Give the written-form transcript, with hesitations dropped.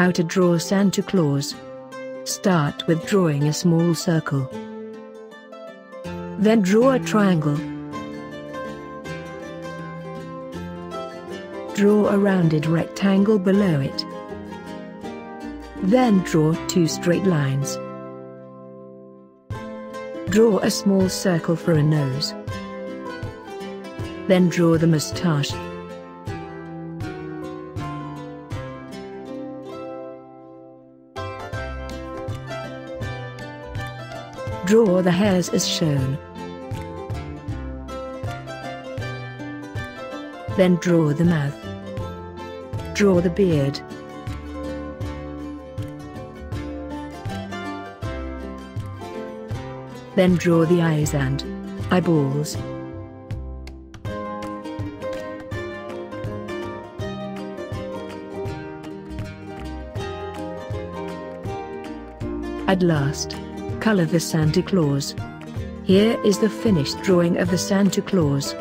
How to draw Santa Claus. Start with drawing a small circle. Then draw a triangle. Draw a rounded rectangle below it. Then draw 2 straight lines. Draw a small circle for a nose. Then draw the moustache. Draw the hairs as shown. Then draw the mouth. Draw the beard. Then draw the eyes and eyeballs. At last, color the Santa Claus. Here is the finished drawing of the Santa Claus.